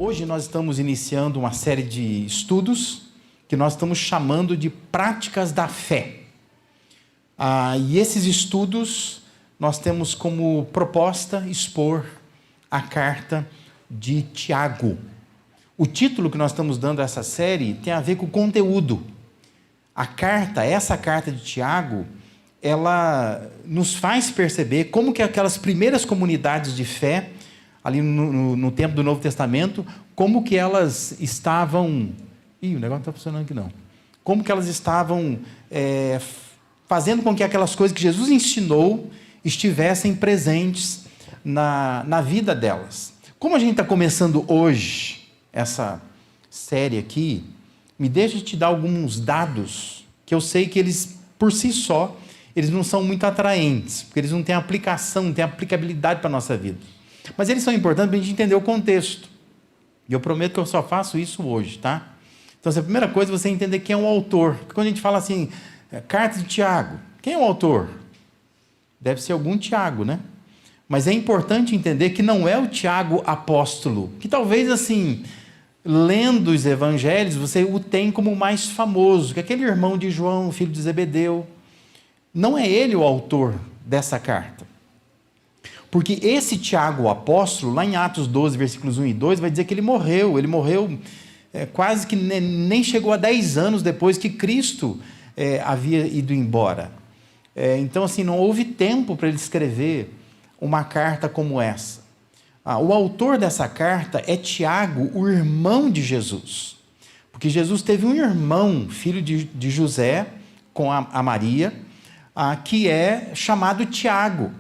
Hoje nós estamos iniciando uma série de estudos que nós estamos chamando de práticas da fé. E esses estudos nós temos como proposta expor a carta de Tiago. O título que nós estamos dando a essa série tem a ver com o conteúdo. Essa carta de Tiago, ela nos faz perceber como que aquelas primeiras comunidades de fé, ali no tempo do Novo Testamento, como que elas estavam... o negócio não está funcionando aqui não. Como que elas estavam fazendo com que aquelas coisas que Jesus ensinou estivessem presentes na vida delas. Como a gente está começando hoje essa série aqui, me deixa te dar alguns dados que eu sei que eles, por si só, eles não são muito atraentes, porque eles não têm aplicação, não têm aplicabilidade para a nossa vida. Mas eles são importantes para a gente entender o contexto. E eu prometo que eu só faço isso hoje, tá? Então, a primeira coisa é você entender quem é o autor. Porque quando a gente fala assim, carta de Tiago, quem é o autor? Deve ser algum Tiago, né? Mas é importante entender que não é o Tiago apóstolo, que talvez assim, lendo os evangelhos, você o tem como o mais famoso, que é aquele irmão de João, filho de Zebedeu. Não é ele o autor dessa carta. Porque esse Tiago, o apóstolo, lá em Atos 12, versículos 1 e 2, vai dizer que ele morreu quase que nem chegou a 10 anos depois que Cristo havia ido embora. Então, assim, não houve tempo para ele escrever uma carta como essa. O autor dessa carta é Tiago, o irmão de Jesus. Porque Jesus teve um irmão, filho de José, com a Maria, que é chamado Tiago.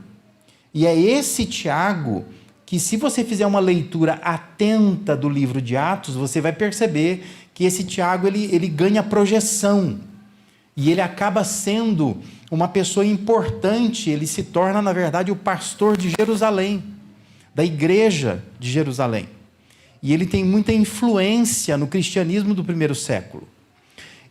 E é esse Tiago que, se você fizer uma leitura atenta do livro de Atos, você vai perceber que esse Tiago ele ganha projeção. E ele acaba sendo uma pessoa importante, ele se torna, na verdade, o pastor de Jerusalém, da igreja de Jerusalém. E ele tem muita influência no cristianismo do primeiro século.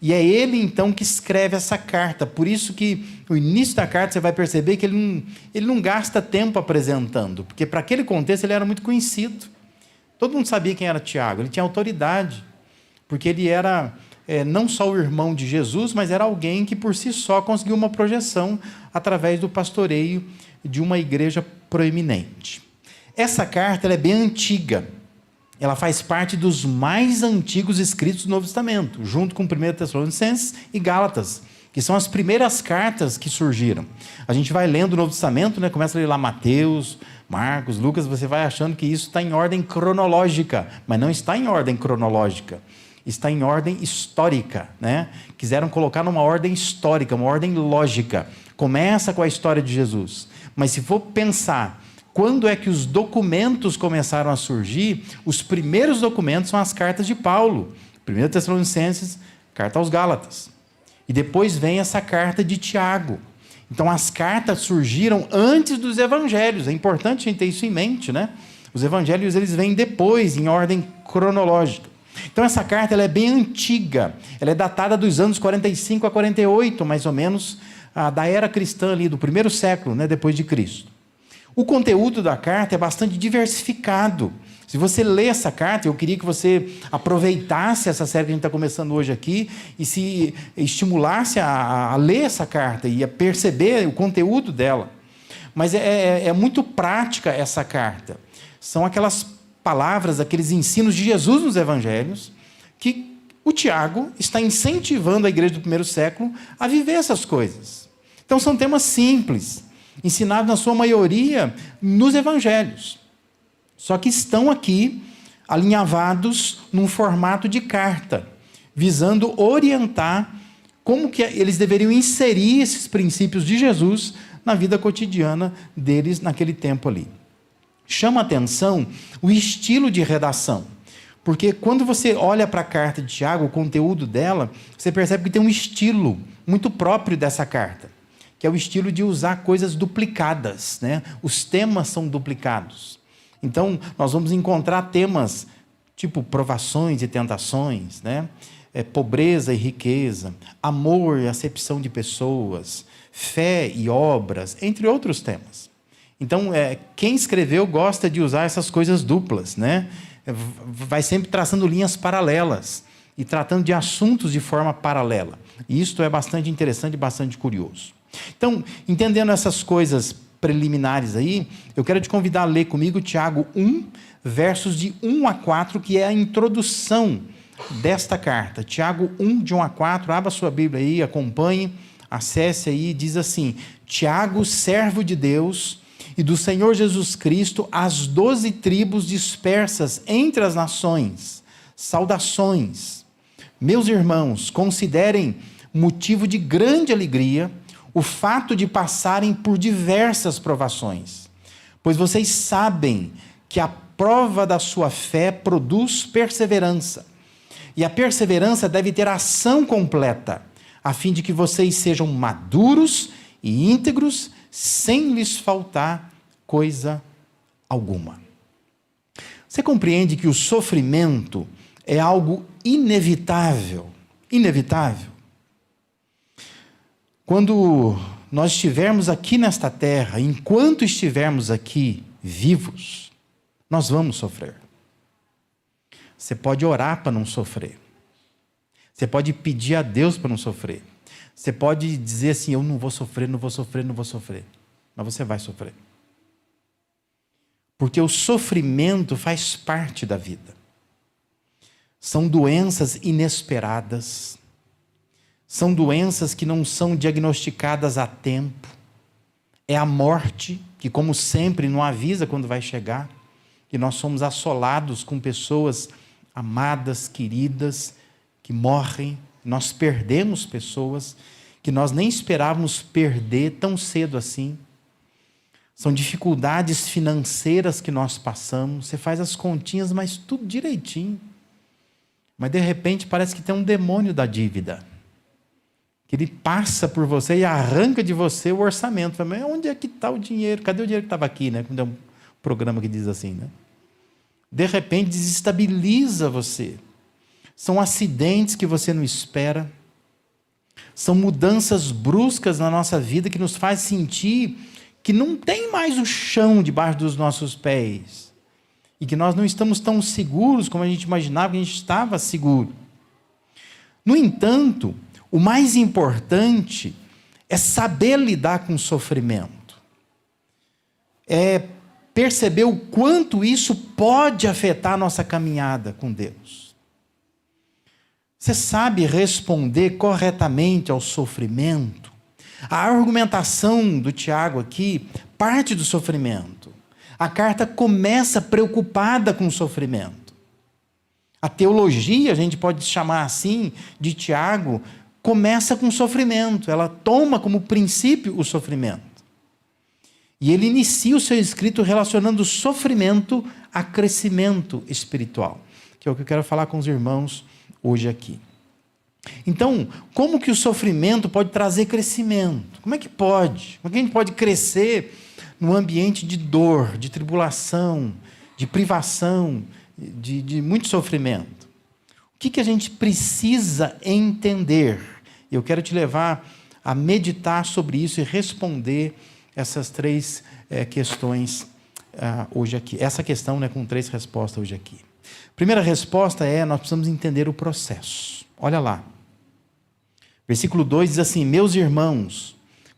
E é ele, então, que escreve essa carta. Por isso que no início da carta você vai perceber que ele não gasta tempo apresentando, porque para aquele contexto ele era muito conhecido. Todo mundo sabia quem era Tiago, ele tinha autoridade, porque ele era não só o irmão de Jesus, mas era alguém que por si só conseguiu uma projeção através do pastoreio de uma igreja proeminente. Essa carta ela é bem antiga. Ela faz parte dos mais antigos escritos do Novo Testamento, junto com 1 Tessalonicenses e Gálatas, que são as primeiras cartas que surgiram. A gente vai lendo o Novo Testamento, começa a ler lá Mateus, Marcos, Lucas, você vai achando que isso está em ordem cronológica, mas não está em ordem cronológica, está em ordem histórica. Quiseram colocar numa ordem histórica, uma ordem lógica. Começa com a história de Jesus, mas se for pensar quando é que os documentos começaram a surgir, os primeiros documentos são as cartas de Paulo. 1 Tessalonicenses, carta aos Gálatas. E depois vem essa carta de Tiago. Então, as cartas surgiram antes dos evangelhos. É importante a gente ter isso em mente, Os evangelhos, eles vêm depois, em ordem cronológica. Então, essa carta ela é bem antiga. Ela é datada dos anos 45 a 48, mais ou menos, da era cristã ali, do primeiro século, depois de Cristo. O conteúdo da carta é bastante diversificado. Se você lê essa carta, eu queria que você aproveitasse essa série que a gente está começando hoje aqui e se estimulasse a ler essa carta e a perceber o conteúdo dela. Mas é muito prática essa carta. São aquelas palavras, aqueles ensinos de Jesus nos evangelhos que o Tiago está incentivando a igreja do primeiro século a viver essas coisas. Então são temas simples, ensinados na sua maioria nos evangelhos, só que estão aqui alinhavados num formato de carta, visando orientar como que eles deveriam inserir esses princípios de Jesus na vida cotidiana deles naquele tempo ali. Chama atenção o estilo de redação, porque quando você olha para a carta de Tiago, o conteúdo dela, você percebe que tem um estilo muito próprio dessa carta, que é o estilo de usar coisas duplicadas, Os temas são duplicados. Então, nós vamos encontrar temas tipo provações e tentações, pobreza e riqueza, amor e acepção de pessoas, fé e obras, entre outros temas. Então, quem escreveu gosta de usar essas coisas duplas, né? Vai sempre traçando linhas paralelas e tratando de assuntos de forma paralela. E isto é bastante interessante e bastante curioso. Então, entendendo essas coisas preliminares aí, eu quero te convidar a ler comigo Tiago 1, versos de 1 a 4, que é a introdução desta carta. Tiago 1, de 1 a 4, abra sua Bíblia aí, acompanhe, acesse aí, diz assim: Tiago, servo de Deus e do Senhor Jesus Cristo, às 12 tribos dispersas entre as nações, saudações. Meus irmãos, considerem motivo de grande alegria o fato de passarem por diversas provações, pois vocês sabem que a prova da sua fé produz perseverança, e a perseverança deve ter ação completa, a fim de que vocês sejam maduros e íntegros, sem lhes faltar coisa alguma. Você compreende que o sofrimento é algo inevitável? Inevitável. Quando nós estivermos aqui nesta terra, enquanto estivermos aqui vivos, nós vamos sofrer. Você pode orar para não sofrer. Você pode pedir a Deus para não sofrer. Você pode dizer assim: eu não vou sofrer, não vou sofrer, não vou sofrer. Mas você vai sofrer. Porque o sofrimento faz parte da vida. São doenças inesperadas. São doenças que não são diagnosticadas a tempo. É a morte, que como sempre não avisa quando vai chegar. E nós somos assolados com pessoas amadas, queridas, que morrem. Nós perdemos pessoas que nós nem esperávamos perder tão cedo assim. São dificuldades financeiras que nós passamos. Você faz as continhas, mas tudo direitinho. Mas de repente parece que tem um demônio da dívida, que ele passa por você e arranca de você o orçamento. Mas onde é que está o dinheiro? Cadê o dinheiro que estava aqui? Né? Quando é um programa que diz assim, né? De repente desestabiliza você. São acidentes que você não espera. São mudanças bruscas na nossa vida que nos faz sentir que não tem mais o chão debaixo dos nossos pés. E que nós não estamos tão seguros como a gente imaginava que a gente estava seguro. No entanto, o mais importante é saber lidar com o sofrimento. É perceber o quanto isso pode afetar a nossa caminhada com Deus. Você sabe responder corretamente ao sofrimento? A argumentação do Tiago aqui parte do sofrimento. A carta começa preocupada com o sofrimento. A teologia, a gente pode chamar assim, de Tiago, começa com o sofrimento. Ela toma como princípio o sofrimento. E ele inicia o seu escrito relacionando o sofrimento a crescimento espiritual, que é o que eu quero falar com os irmãos hoje aqui. Então, como que o sofrimento pode trazer crescimento? Como é que pode? Como é que a gente pode crescer num ambiente de dor, de tribulação, de privação, de muito sofrimento? O que a gente precisa entender? Eu quero te levar a meditar sobre isso e responder essas três questões hoje aqui. Essa questão, né, com 3 respostas hoje aqui. Primeira resposta é: nós precisamos entender o processo. Olha lá. Versículo 2 diz assim: meus irmãos,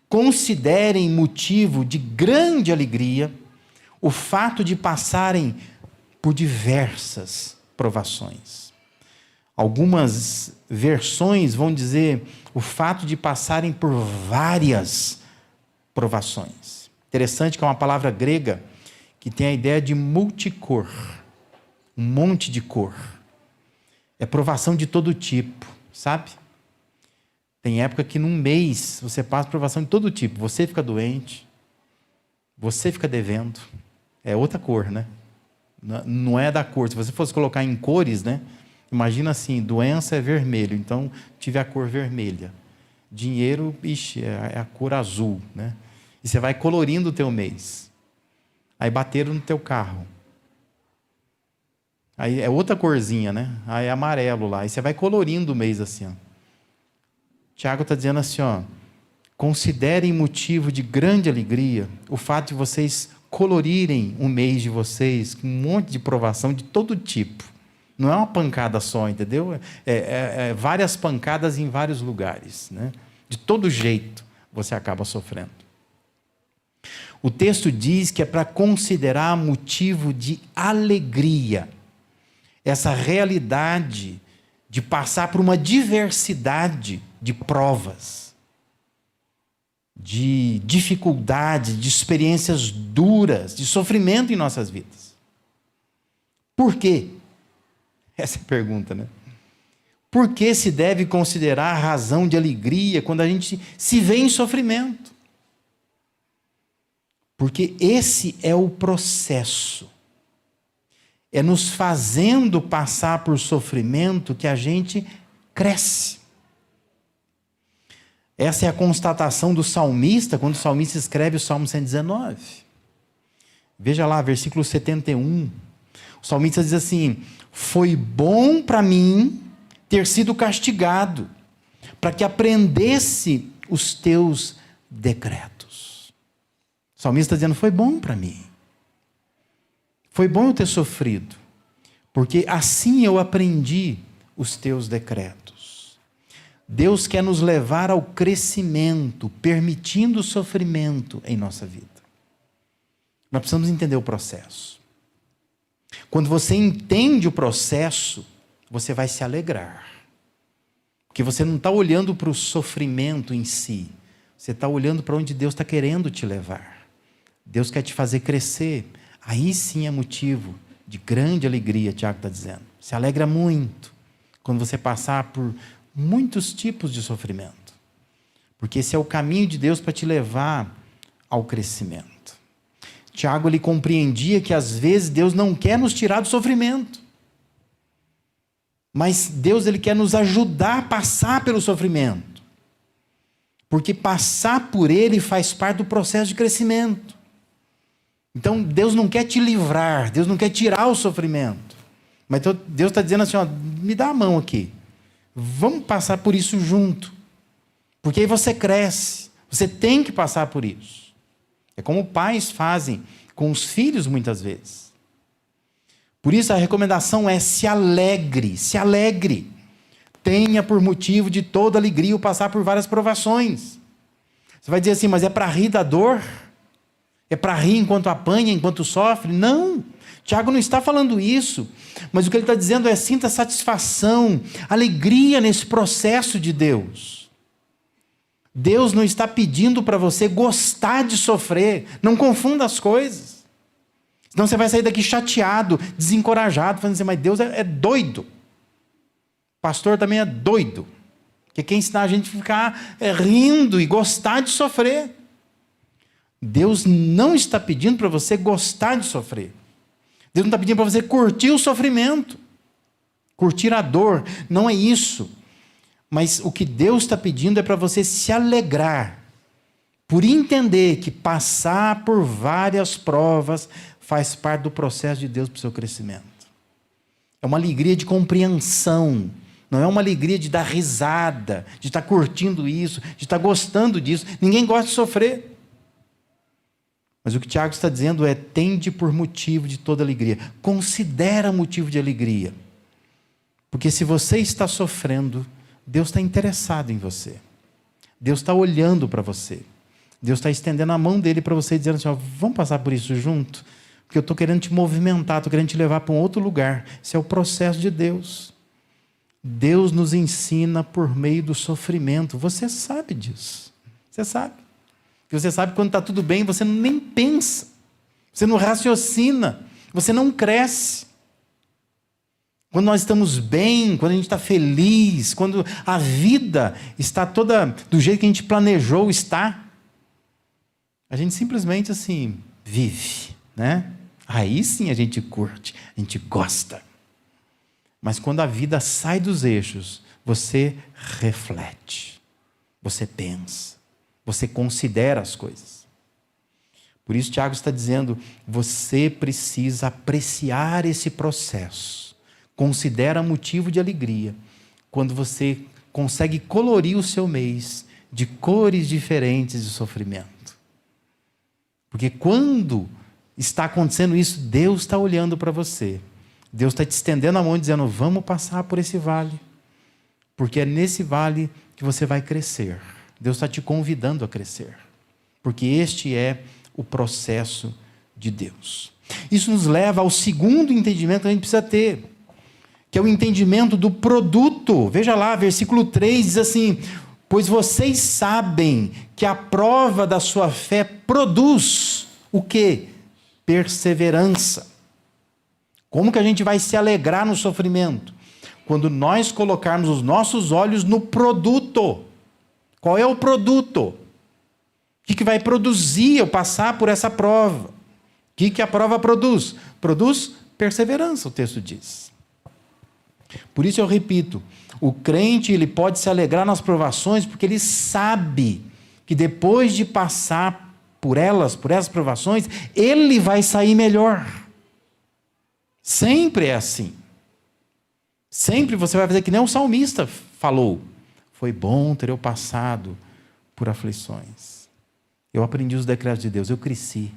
considerem motivo de grande alegria o fato de passarem por diversas provações. Algumas versões vão dizer o fato de passarem por várias provações. Interessante que é uma palavra grega que tem a ideia de multicor, um monte de cor. É provação de todo tipo, sabe? Tem época que num mês você passa provação de todo tipo. Você fica doente, você fica devendo. É outra cor, né? Não é da cor. Se você fosse colocar em cores, né? Imagina assim, doença é vermelho, então tive a cor vermelha. Dinheiro, ixi, é a cor azul, né? E você vai colorindo o teu mês. Aí bateram no teu carro. Aí é outra corzinha, né? Aí é amarelo lá. Aí você vai colorindo o mês assim, ó. Tiago está dizendo assim, ó: considerem motivo de grande alegria o fato de vocês colorirem o mês de vocês com um monte de provação de todo tipo. Não é uma pancada só, entendeu? Várias pancadas em vários lugares, né? De todo jeito você acaba sofrendo. O texto diz que é para considerar motivo de alegria essa realidade de passar por uma diversidade de provas, de dificuldades, de experiências duras, de sofrimento em nossas vidas. Por quê? Essa é a pergunta, né? Por que se deve considerar razão de alegria quando a gente se vê em sofrimento? Porque esse é o processo. É nos fazendo passar por sofrimento que a gente cresce. Essa é a constatação do salmista, quando o salmista escreve o Salmo 119. Veja lá, versículo 71. O salmista diz assim: foi bom para mim ter sido castigado, para que aprendesse os teus decretos. O salmista está dizendo: foi bom para mim. Foi bom eu ter sofrido, porque assim eu aprendi os teus decretos. Deus quer nos levar ao crescimento, permitindo o sofrimento em nossa vida. Nós precisamos entender o processo. Quando você entende o processo, você vai se alegrar. Porque você não está olhando para o sofrimento em si. Você está olhando para onde Deus está querendo te levar. Deus quer te fazer crescer. Aí sim é motivo de grande alegria, Tiago está dizendo. Se alegra muito quando você passar por muitos tipos de sofrimento. Porque esse é o caminho de Deus para te levar ao crescimento. Tiago, ele compreendia que às vezes Deus não quer nos tirar do sofrimento. Mas Deus, ele quer nos ajudar a passar pelo sofrimento. Porque passar por ele faz parte do processo de crescimento. Então Deus não quer te livrar, Deus não quer tirar o sofrimento. Mas Deus está dizendo assim, ó, me dá a mão aqui. Vamos passar por isso junto. Porque aí você cresce. Você tem que passar por isso. É como pais fazem com os filhos muitas vezes. Por isso a recomendação é: se alegre, se alegre. Tenha por motivo de toda alegria o passar por várias provações. Você vai dizer assim, mas é para rir da dor? É para rir enquanto apanha, enquanto sofre? Não, Tiago não está falando isso. Mas o que ele está dizendo é: sinta satisfação, alegria nesse processo de Deus. Deus não está pedindo para você gostar de sofrer. Não confunda as coisas. Senão você vai sair daqui chateado, desencorajado, falando assim, mas Deus é doido. O pastor também é doido. Porque quem ensina a gente a ficar rindo e gostar de sofrer. Deus não está pedindo para você gostar de sofrer. Deus não está pedindo para você curtir o sofrimento. Curtir a dor. Não é isso. Mas o que Deus está pedindo é para você se alegrar, por entender que passar por várias provas faz parte do processo de Deus para o seu crescimento. É uma alegria de compreensão, não é uma alegria de dar risada, de estar curtindo isso, de estar gostando disso. Ninguém gosta de sofrer. Mas o que Tiago está dizendo é: tende por motivo de toda alegria. Considera motivo de alegria. Porque se você está sofrendo, Deus está interessado em você. Deus está olhando para você. Deus está estendendo a mão dele para você, dizendo assim, ó, vamos passar por isso junto? Porque eu estou querendo te movimentar, estou querendo te levar para um outro lugar. Esse é o processo de Deus. Deus nos ensina por meio do sofrimento. Você sabe disso. Você sabe. Você sabe que quando está tudo bem, você nem pensa. Você não raciocina. Você não cresce. Quando nós estamos bem, quando a gente está feliz, quando a vida está toda do jeito que a gente planejou estar, a gente simplesmente assim vive, né? Aí sim a gente curte, a gente gosta. Mas quando a vida sai dos eixos, você reflete, você pensa, você considera as coisas. Por isso Tiago está dizendo, você precisa apreciar esse processo. Considera motivo de alegria quando você consegue colorir o seu mês de cores diferentes de sofrimento. Porque quando está acontecendo isso, Deus está olhando para você. Deus está te estendendo a mão e dizendo, vamos passar por esse vale. Porque é nesse vale que você vai crescer. Deus está te convidando a crescer. Porque este é o processo de Deus. Isso nos leva ao segundo entendimento que a gente precisa ter, que é o entendimento do produto. Veja lá, versículo 3 diz assim, pois vocês sabem que a prova da sua fé produz o quê? Perseverança. Como que a gente vai se alegrar no sofrimento? Quando nós colocarmos os nossos olhos no produto. Qual é o produto? O que vai produzir eu passar por essa prova? O que a prova produz? Produz perseverança, o texto diz. Por isso eu repito, o crente ele pode se alegrar nas provações porque ele sabe que depois de passar por essas provações, ele vai sair melhor. Sempre é assim. Sempre você vai fazer que nem o salmista falou. Foi bom ter eu passado por aflições. Eu aprendi os decretos de Deus, eu cresci.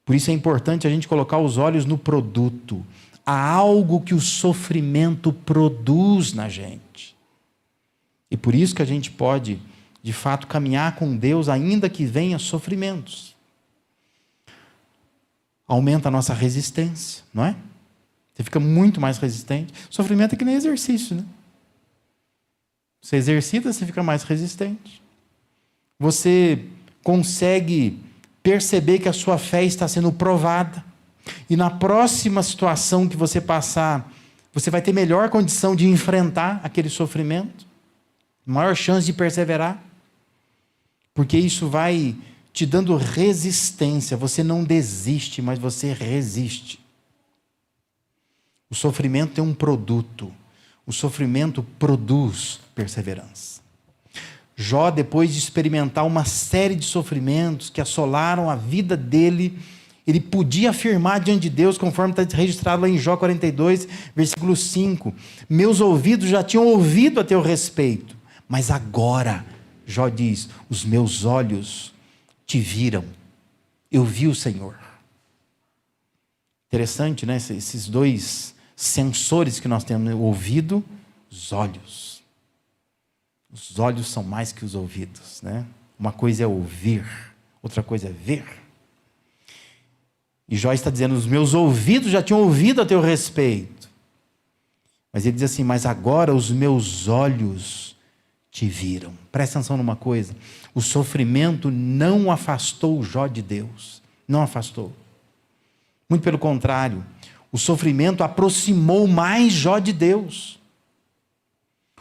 Por isso é importante a gente colocar os olhos no produto. Há algo que o sofrimento produz na gente. E por isso que a gente pode, de fato, caminhar com Deus, ainda que venha sofrimentos. Aumenta a nossa resistência, não é? Você fica muito mais resistente. Sofrimento é que nem exercício, né? Você exercita, você fica mais resistente. Você consegue perceber que a sua fé está sendo provada. E na próxima situação que você passar, você vai ter melhor condição de enfrentar aquele sofrimento, maior chance de perseverar, porque isso vai te dando resistência. Você não desiste, mas você resiste. O sofrimento é um produto. O sofrimento produz perseverança. Jó, depois de experimentar uma série de sofrimentos que assolaram a vida dele, ele podia afirmar diante de Deus, conforme está registrado lá em Jó 42, versículo 5. Meus ouvidos já tinham ouvido a teu respeito, mas agora, Jó diz, os meus olhos te viram. Eu vi o Senhor. Interessante, né? Esses dois sensores que nós temos, o ouvido, os olhos. Os olhos são mais que os ouvidos, né? Uma coisa é ouvir, outra coisa é ver. E Jó está dizendo, os meus ouvidos já tinham ouvido a teu respeito. Mas ele diz assim, mas agora os meus olhos te viram. Presta atenção numa coisa, o sofrimento não afastou Jó de Deus. Não afastou. Muito pelo contrário, o sofrimento aproximou mais Jó de Deus.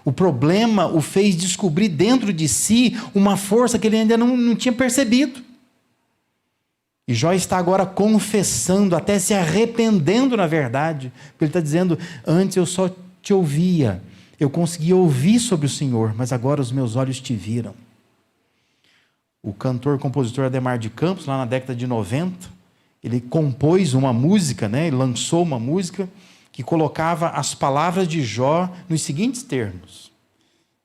O problema o fez descobrir dentro de si uma força que ele ainda não tinha percebido. E Jó está agora confessando, até se arrependendo na verdade, porque ele está dizendo, antes eu só te ouvia, eu conseguia ouvir sobre o Senhor, mas agora os meus olhos te viram. O cantor-compositor Adhemar de Campos, lá na década de 90, ele compôs uma música, né? Ele lançou uma música que colocava as palavras de Jó nos seguintes termos.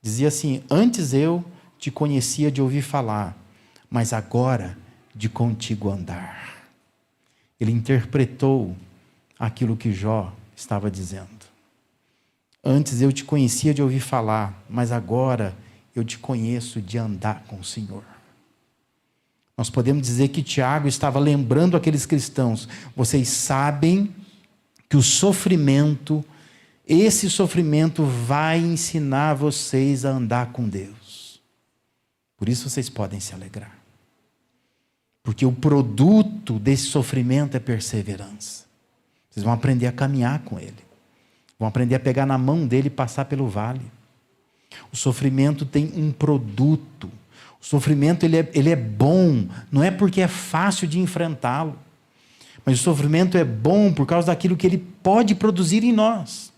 Dizia assim, antes eu te conhecia de ouvir falar, mas agora de contigo andar. Ele interpretou aquilo que Jó estava dizendo. Antes eu te conhecia de ouvir falar, mas agora eu te conheço de andar com o Senhor. Nós podemos dizer que Tiago estava lembrando aqueles cristãos, vocês sabem que o sofrimento, esse sofrimento vai ensinar vocês a andar com Deus. Por isso vocês podem se alegrar. Porque o produto desse sofrimento é perseverança. Vocês vão aprender a caminhar com Ele. Vão aprender a pegar na mão dele e passar pelo vale. O sofrimento tem um produto. O sofrimento ele é bom, não é porque é fácil de enfrentá-lo. Mas o sofrimento é bom por causa daquilo que ele pode produzir em nós.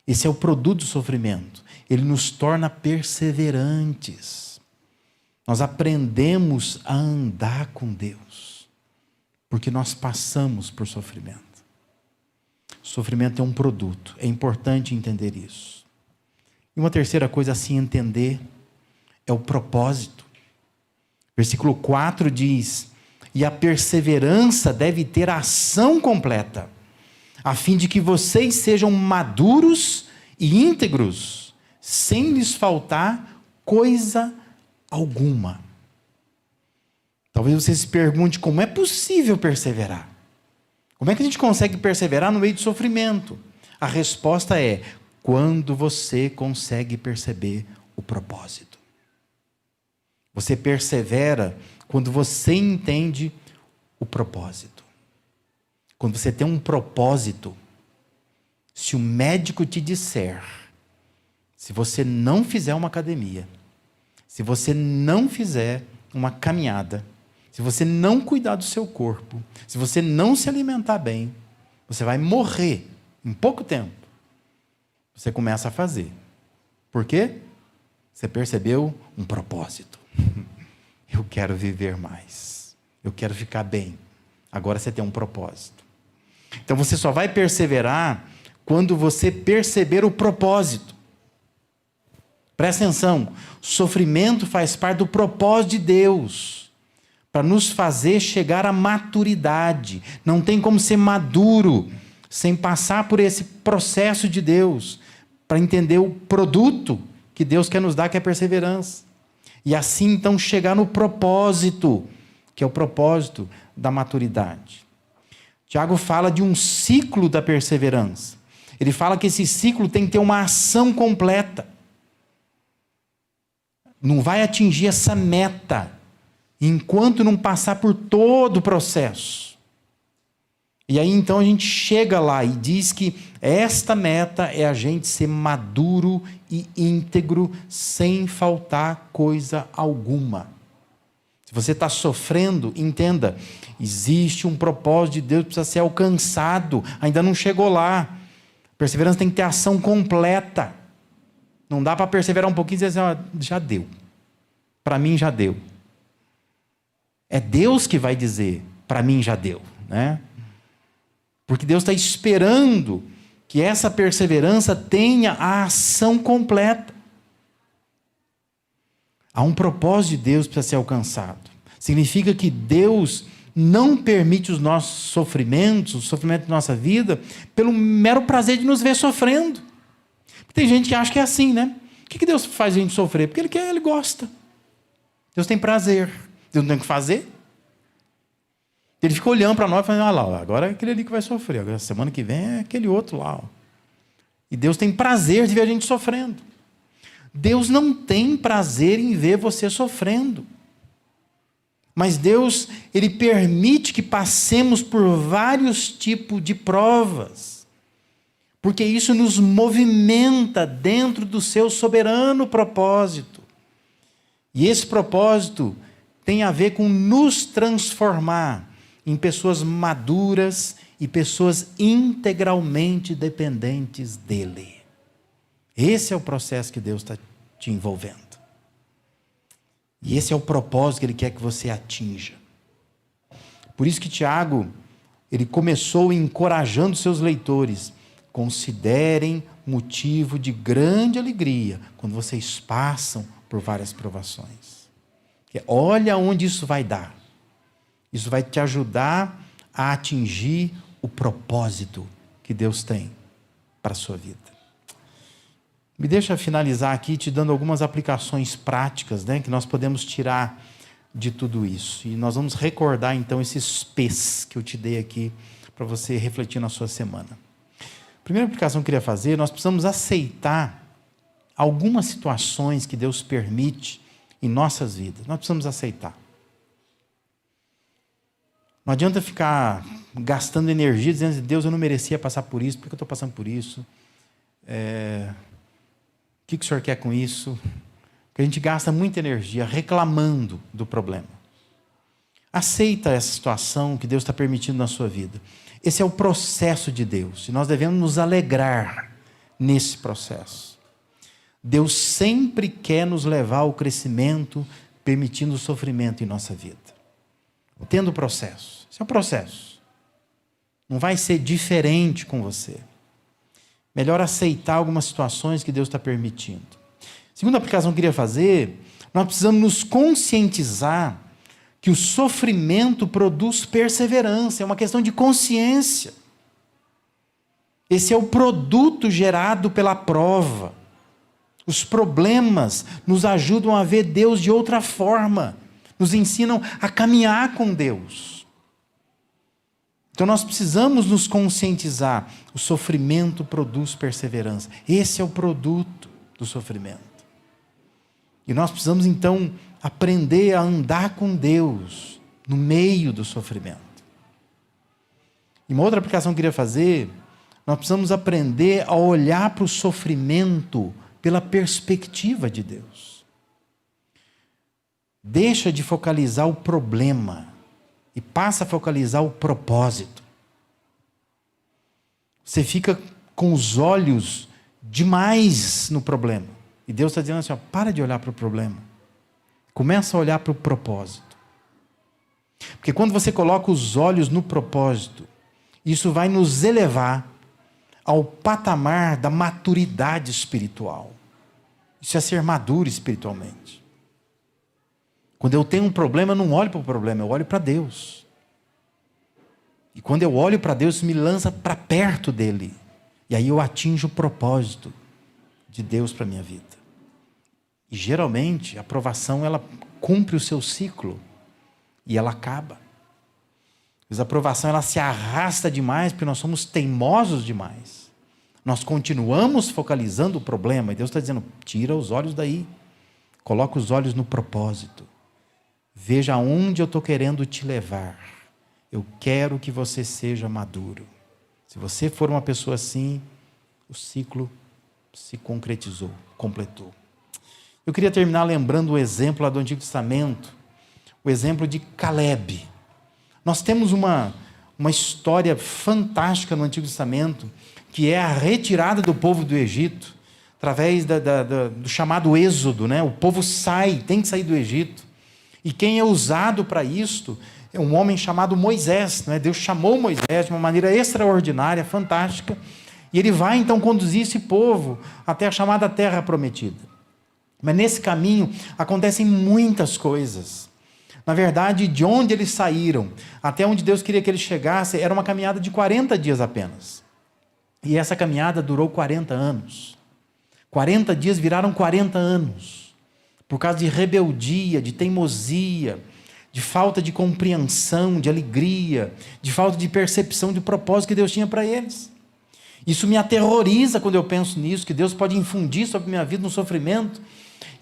Esse é o produto do sofrimento. Ele nos torna perseverantes. Nós aprendemos a andar com Deus, porque nós passamos por sofrimento. O sofrimento é um produto, é importante entender isso. E uma terceira coisa a se entender é o propósito. Versículo 4 diz, E a perseverança deve ter a ação completa, a fim de que vocês sejam maduros e íntegros, sem lhes faltar coisa alguma. Talvez você se pergunte como é possível perseverar. Como é que a gente consegue perseverar no meio do sofrimento? A resposta é: quando você consegue perceber o propósito. Você persevera quando você entende o propósito. Quando você tem um propósito, se o médico te disser, se você não fizer uma academia, se você não fizer uma caminhada, se você não cuidar do seu corpo, se você não se alimentar bem, você vai morrer em pouco tempo. Você começa a fazer. Por quê? Você percebeu um propósito. Eu quero viver mais. Eu quero ficar bem. Agora você tem um propósito. Então você só vai perseverar quando você perceber o propósito. Presta atenção. Sofrimento faz parte do propósito de Deus, para nos fazer chegar à maturidade. Não tem como ser maduro sem passar por esse processo de Deus, para entender o produto que Deus quer nos dar, que é a perseverança. E assim, então, chegar no propósito, que é o propósito da maturidade. Tiago fala de um ciclo da perseverança. Ele fala que esse ciclo tem que ter uma ação completa. Não vai atingir essa meta enquanto não passar por todo o processo. E aí então a gente chega lá e diz que esta meta é a gente ser maduro e íntegro sem faltar coisa alguma. Se você está sofrendo, entenda, existe um propósito de Deus que precisa ser alcançado, ainda não chegou lá. Perseverança tem que ter ação completa. Não dá para perseverar um pouquinho e dizer assim, já deu. Para mim já deu. É Deus que vai dizer, para mim já deu, né? Porque Deus está esperando que essa perseverança tenha a ação completa. Há um propósito de Deus para ser alcançado. Significa que Deus não permite os nossos sofrimentos, o sofrimento da nossa vida, pelo mero prazer de nos ver sofrendo. Tem gente que acha que é assim, né? O que Deus faz a gente sofrer? Porque Ele quer, Ele gosta. Deus tem prazer. Deus não tem o que fazer. Ele fica olhando para nós e falando, lá, agora é aquele ali que vai sofrer. Agora, semana que vem é aquele outro lá. Ó. E Deus tem prazer de ver a gente sofrendo. Deus não tem prazer em ver você sofrendo. Mas Deus, Ele permite que passemos por vários tipos de provas. Porque isso nos movimenta dentro do seu soberano propósito. E esse propósito tem a ver com nos transformar em pessoas maduras e pessoas integralmente dependentes dEle. Esse é o processo que Deus está te envolvendo. E esse é o propósito que Ele quer que você atinja. Por isso que Tiago, ele começou encorajando seus leitores. Considerem motivo de grande alegria quando vocês passam por várias provações. Olha onde isso vai dar. Isso vai te ajudar a atingir o propósito que Deus tem para a sua vida. Me deixa finalizar aqui te dando algumas aplicações práticas, né, que nós podemos tirar de tudo isso. E nós vamos recordar então esses P's que eu te dei aqui para você refletir na sua semana. A primeira aplicação que eu queria fazer, nós precisamos aceitar algumas situações que Deus permite em nossas vidas. Nós precisamos aceitar. Não adianta ficar gastando energia dizendo, Deus, eu não merecia passar por isso, por que eu estou passando por isso? O que o Senhor quer com isso? Porque a gente gasta muita energia reclamando do problema. Aceita essa situação que Deus está permitindo na sua vida. Esse é o processo de Deus, e nós devemos nos alegrar nesse processo. Deus sempre quer nos levar ao crescimento, permitindo o sofrimento em nossa vida. Tendo o processo. Esse é o processo. Não vai ser diferente com você. Melhor aceitar algumas situações que Deus está permitindo. Segunda aplicação que eu queria fazer, nós precisamos nos conscientizar que o sofrimento produz perseverança, é uma questão de consciência. Esse é o produto gerado pela prova. Os problemas nos ajudam a ver Deus de outra forma, nos ensinam a caminhar com Deus. Então nós precisamos nos conscientizar, o sofrimento produz perseverança. Esse é o produto do sofrimento. E nós precisamos então aprender a andar com Deus no meio do sofrimento. E uma outra aplicação que eu queria fazer, nós precisamos aprender a olhar para o sofrimento pela perspectiva de Deus. Deixa de focalizar o problema e passa a focalizar o propósito. Você fica com os olhos demais no problema. E Deus está dizendo assim, ó, para de olhar para o problema. Começa a olhar para o propósito. Porque quando você coloca os olhos no propósito, isso vai nos elevar ao patamar da maturidade espiritual. Isso é ser maduro espiritualmente. Quando eu tenho um problema, eu não olho para o problema, eu olho para Deus. E quando eu olho para Deus, isso me lança para perto dele. E aí eu atinjo o propósito de Deus para a minha vida. E geralmente a aprovação ela cumpre o seu ciclo e ela acaba. Mas a aprovação ela se arrasta demais porque nós somos teimosos demais. Nós continuamos focalizando o problema e Deus está dizendo, tira os olhos daí, coloca os olhos no propósito. Veja aonde eu estou querendo te levar. Eu quero que você seja maduro. Se você for uma pessoa assim, o ciclo se concretizou, completou. Eu queria terminar lembrando o exemplo lá do Antigo Testamento, o exemplo de Caleb. Nós temos uma história fantástica no Antigo Testamento, que é a retirada do povo do Egito, através do chamado Êxodo, né? O povo tem que sair do Egito. E quem é usado para isto é um homem chamado Moisés, né? Deus chamou Moisés de uma maneira extraordinária, fantástica, e ele vai então conduzir esse povo até a chamada Terra Prometida. Mas nesse caminho acontecem muitas coisas. Na verdade, de onde eles saíram até onde Deus queria que eles chegassem, era uma caminhada de 40 dias apenas. E essa caminhada durou 40 anos. 40 dias viraram 40 anos. Por causa de rebeldia, de teimosia, de falta de compreensão, de alegria, de falta de percepção do propósito que Deus tinha para eles. Isso me aterroriza quando eu penso nisso, que Deus pode infundir sobre a minha vida um sofrimento.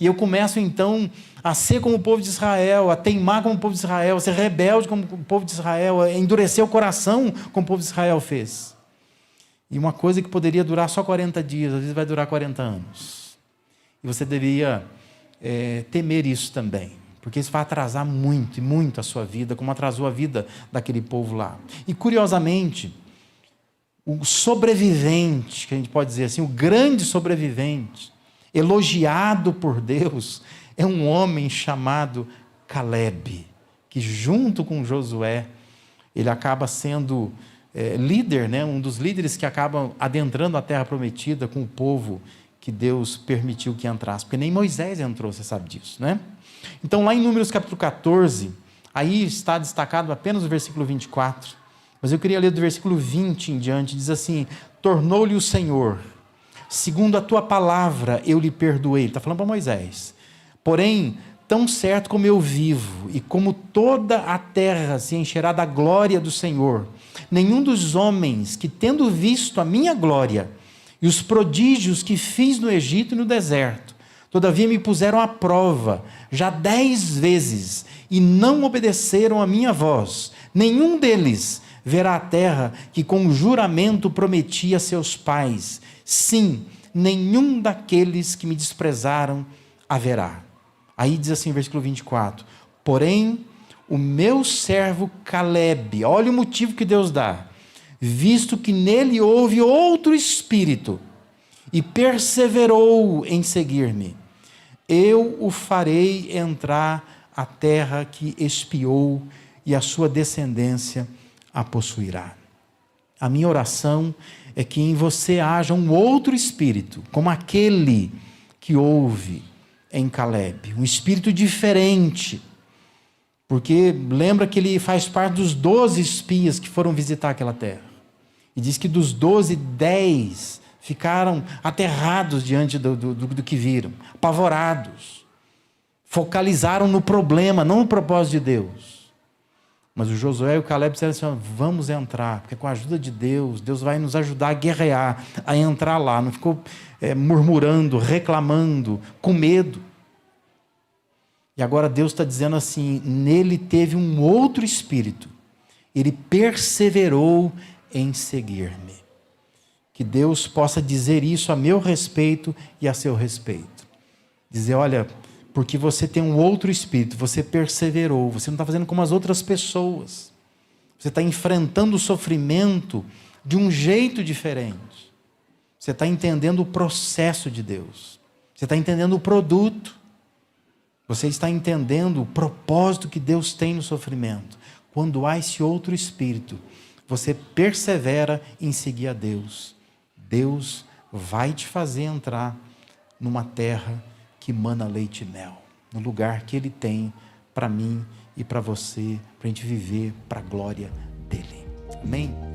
E eu começo então a ser como o povo de Israel, a teimar como o povo de Israel, a ser rebelde como o povo de Israel, a endurecer o coração como o povo de Israel fez. E uma coisa que poderia durar só 40 dias, às vezes vai durar 40 anos. E você deveria temer isso também, porque isso vai atrasar muito, e muito a sua vida, como atrasou a vida daquele povo lá. E curiosamente, o sobrevivente, que a gente pode dizer assim, o grande sobrevivente, elogiado por Deus, é um homem chamado Caleb, que junto com Josué, ele acaba sendo líder, né? Um dos líderes que acabam adentrando a Terra Prometida com o povo que Deus permitiu que entrasse, porque nem Moisés entrou, você sabe disso, né? Então lá em Números capítulo 14, aí está destacado apenas o versículo 24, mas eu queria ler do versículo 20 em diante, diz assim, tornou-lhe o Senhor, segundo a tua palavra eu lhe perdoei, ele está falando para Moisés, porém, tão certo como eu vivo, e como toda a terra se encherá da glória do Senhor, nenhum dos homens que tendo visto a minha glória, e os prodígios que fiz no Egito e no deserto, todavia me puseram à prova, já 10 vezes, e não obedeceram a minha voz, nenhum deles verá a terra que com juramento prometi a seus pais, sim, nenhum daqueles que me desprezaram haverá. Aí diz assim, versículo 24, porém, o meu servo Caleb, olha o motivo que Deus dá, visto que nele houve outro espírito, e perseverou em seguir-me, eu o farei entrar à terra que espiou, e a sua descendência a possuirá. A minha oração é que em você haja um outro espírito, como aquele que houve em Caleb, um espírito diferente, Porque lembra que ele faz parte dos 12 espias que foram visitar aquela terra. E diz que dos 12, 10 ficaram aterrados diante do que viram, apavorados. Focalizaram no problema, não no propósito de Deus. Mas o Josué e o Caleb disseram assim: vamos entrar, porque com a ajuda de Deus, Deus vai nos ajudar a guerrear, a entrar lá. Não ficou murmurando, reclamando, com medo. E agora Deus está dizendo assim: nele teve um outro espírito, ele perseverou em seguir-me. Que Deus possa dizer isso a meu respeito e a seu respeito. Dizer: olha, porque você tem um outro espírito, você perseverou, você não está fazendo como as outras pessoas. Você está enfrentando o sofrimento de um jeito diferente. Você está entendendo o processo de Deus. Você está entendendo o produto. Você está entendendo o propósito que Deus tem no sofrimento. Quando há esse outro espírito, você persevera em seguir a Deus. Deus vai te fazer entrar numa terra que mana leite e mel, no lugar que Ele tem para mim e para você, para a gente viver para a glória dEle. Amém?